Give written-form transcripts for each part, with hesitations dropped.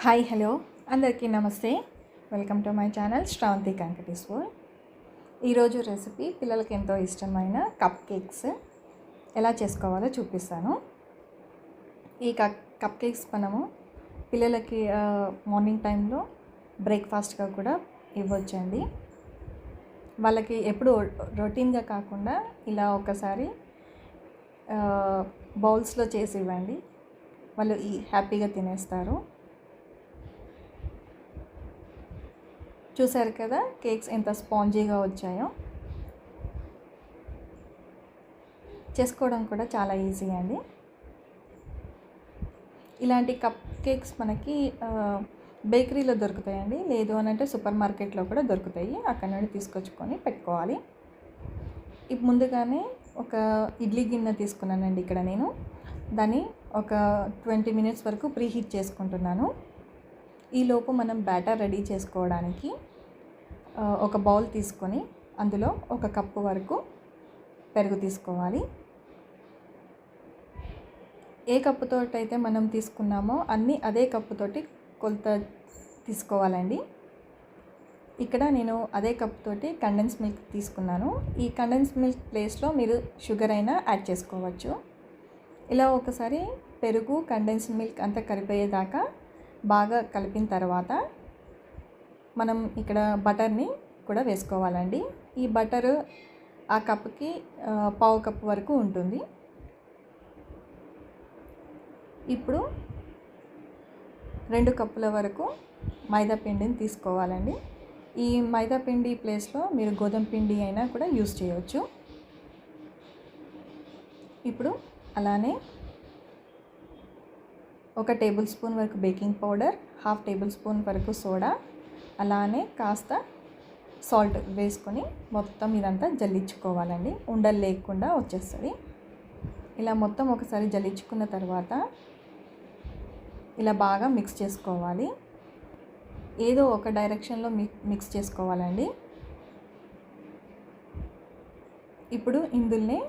Hi hello అందరికీ నమస్తే. Welcome to my channel Sravanthi Venkateshwar. ఈరోజు రెసిపీ పిల్లలకి ఎంతో ఇష్టమైన కప్ కేక్స్ ఎలా చేసుకోవాలో చూపిస్తాను. ఈ కప్ కేక్స్ మనము పిల్లలకి మార్నింగ్ టైంలో బ్రేక్ఫాస్ట్గా కూడా ఇవ్వచ్చండి. వాళ్ళకి ఎప్పుడు రొటీన్గా కాకుండా ఇలా ఒకసారి బౌల్స్లో చేసి ఇవ్వండి, వాళ్ళు హ్యాపీగా తినేస్తారు. చూసారు కదా కేక్స్ ఎంత స్పాంజీగా వచ్చాయో. చేసుకోవడం కూడా చాలా ఈజీ అండి. ఇలాంటి కప్ కేక్స్ మనకి బేకరీలో దొరుకుతాయండి, లేదు అని అంటే సూపర్ మార్కెట్లో కూడా దొరుకుతాయి. అక్కడ నుండి తీసుకొచ్చుకొని పెట్టుకోవాలి. ఇప్పుడు ముందుగానే ఒక ఇడ్లీ గిన్నె తీసుకున్నానండి. ఇక్కడ నేను దాన్ని ఒక 20 minutes వరకు ప్రీహీట్ చేసుకుంటున్నాను. ఈలోపు మనం బ్యాటర్ రెడీ చేసుకోవడానికి ఒక బౌల్ తీసుకొని అందులో 1 కప్పు వరకు పెరుగు తీసుకోవాలి. ఏ కప్పుతోటి అయితే మనం తీసుకున్నామో అన్నీ అదే కప్పుతోటి కొలత తీసుకోవాలండి. ఇక్కడ నేను అదే కప్పుతోటి కండెన్స్ మిల్క్ తీసుకున్నాను. ఈ కండెన్స్ మిల్క్ ప్లేస్లో మీరు షుగర్ అయినా యాడ్ చేసుకోవచ్చు. ఇలా ఒకసారి పెరుగు కండెన్స్ మిల్క్ అంతా కలిపేదాకా బాగా కలిపిన తర్వాత మనం ఇక్కడ బటర్ని కూడా వేసుకోవాలండి. ఈ బటరు ఆ కప్పుకి 1/2 కప్పు వరకు ఉంటుంది. ఇప్పుడు 2 కప్పుల వరకు మైదా పిండిని తీసుకోవాలండి. ఈ మైదా పిండి ప్లేస్లో మీరు గోధుమ పిండి అయినా కూడా యూస్ చేయవచ్చు. ఇప్పుడు అలానే 1 టేబుల్ స్పూన్ వరకు బేకింగ్ పౌడర్, 1/2 టేబుల్ స్పూన్ వరకు సోడా, అలానే కాస్త సాల్ట్ వేసుకొని మొత్తం ఇదంతా జల్లించుకోవాలండి. ఉండలు లేకుండా వచ్చేస్తుంది. ఇలా మొత్తం ఒకసారి జల్లించుకున్న తర్వాత ఇలా బాగా మిక్స్ చేసుకోవాలి. ఏదో ఒక డైరెక్షన్లో మిక్స్ చేసుకోవాలండి. ఇప్పుడు ఇందులోనే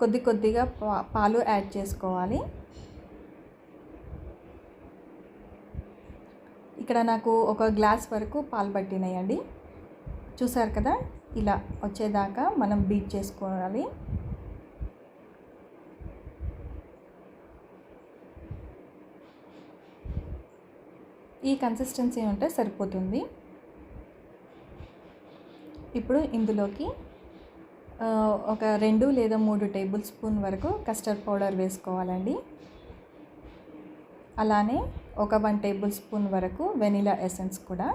కొద్దిగా పాలు యాడ్ చేసుకోవాలి. ఇక్కడ నాకు 1 గ్లాస్ వరకు పాలు పట్టినాయండి. చూసారు కదా, ఇలా వచ్చేదాకా మనం బీట్ చేసుకోవాలి. ఈ కన్సిస్టెన్సీ ఉంటే సరిపోతుంది. ఇప్పుడు ఇందులోకి ఒక 2 లేదా 3 టేబుల్ స్పూన్ వరకు కస్టర్డ్ పౌడర్ వేసుకోవాలండి. అలానే ఒక 1 టేబుల్ స్పూన్ వరకు వెనీలా ఎసెన్స్ కూడా.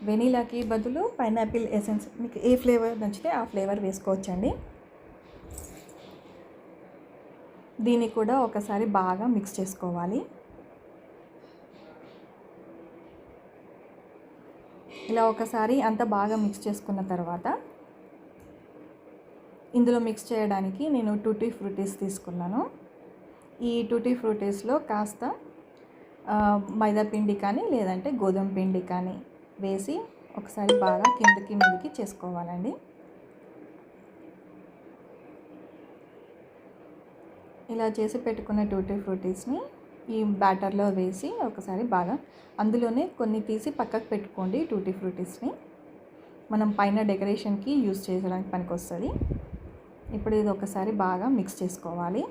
వెనీలాకి బదులు పైనాపిల్ ఎసెన్స్, మీకు ఏ ఫ్లేవర్ నచ్చితే ఆ ఫ్లేవర్ వేసుకోవచ్చండి. దీన్ని కూడా ఒకసారి బాగా మిక్స్ చేసుకోవాలి. ఇలా ఒకసారి అంతా బాగా మిక్స్ చేసుకున్న తర్వాత ఇందులో మిక్స్ చేయడానికి నేను టూటీ ఫ్రూటీస్ తీసుకున్నాను. ఈ టూటీ ఫ్రూటీస్లో కాస్త మైదా పిండి కానీ లేదంటే గోధుమ పిండి కానీ వేసి ఒకసారి బాగా కిందకి మీదకి చేసుకోవాలండి. ఇలా చేసి పెట్టుకున్న టూటీ ఫ్రూటీస్ని ఈ బ్యాటర్లో వేసి ఒకసారి బాగా, అందులోనే కొన్ని తీసి పక్కకు పెట్టుకోండి. టూటీ ఫ్రూటీస్ని మనం పైన డెకరేషన్కి యూస్ చేయడానికి పనికొస్తుంది. ఇప్పుడు ఇది ఒకసారి బాగా మిక్స్ చేసుకోవాలి.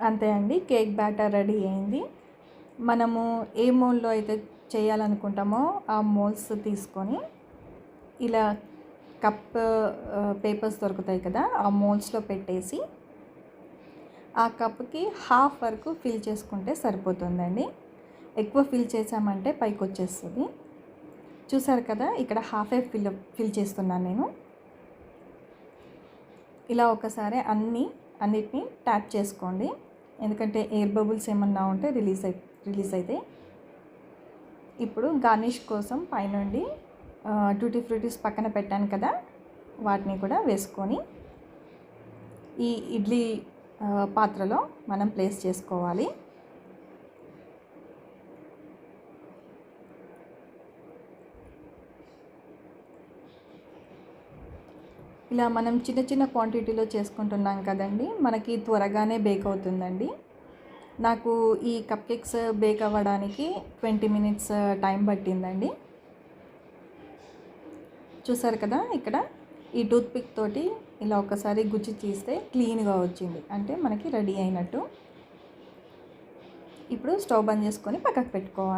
అంతే అండి, కేక్ బ్యాటర్ రెడీ అయింది. మనము ఏ మోల్డ్లో అయితే చేయాలనుకుంటామో ఆ మోల్డ్స్ తీసుకొని ఇలా కప్ పేపర్స్ దొరుకుతాయి కదా, ఆ మోల్డ్స్లో పెట్టేసి ఆ కప్కి 1/2 వరకు ఫిల్ చేసుకుంటే సరిపోతుందండి. ఎక్కువ ఫిల్ చేసామంటే పైకి వచ్చేస్తుంది. చూసారు కదా, ఇక్కడ 1/2 ఫిల్ చేస్తున్నాను నేను. ఇలా ఒకసారి అన్నిటినీ ట్యాప్ చేసుకోండి, ఎందుకంటే ఎయిర్ బబుల్స్ ఏమన్నా ఉంటే రిలీజ్ అవుతాయి. ఇప్పుడు గార్నిష్ కోసం పైనుండి టూటీ ఫ్రూటీస్ పక్కన పెట్టాను కదా, వాటిని కూడా వేసుకొని ఈ ఇడ్లీ పాత్రలో మనం ప్లేస్ చేసుకోవాలి. ఇలా మనం చిన్న చిన్న క్వాంటిటీలో చేసుకుంటున్నాం కదండి, మనకి త్వరగానే బేక్ అవుతుందండి. నాకు ఈ కప్ కేక్స్ బేక్ అవ్వడానికి 20 మినిట్స్ టైం పట్టిందండి. చూసారు కదా, ఇక్కడ ఈ టూత్పిక్ తోటి ఇలా ఒకసారి గుచ్చి తీస్తే క్లీన్గా వచ్చింది, అంటే మనకి రెడీ అయినట్టు. ఇప్పుడు స్టవ్ బంద్ చేసుకొని పక్కకు పెట్టుకోవాలి.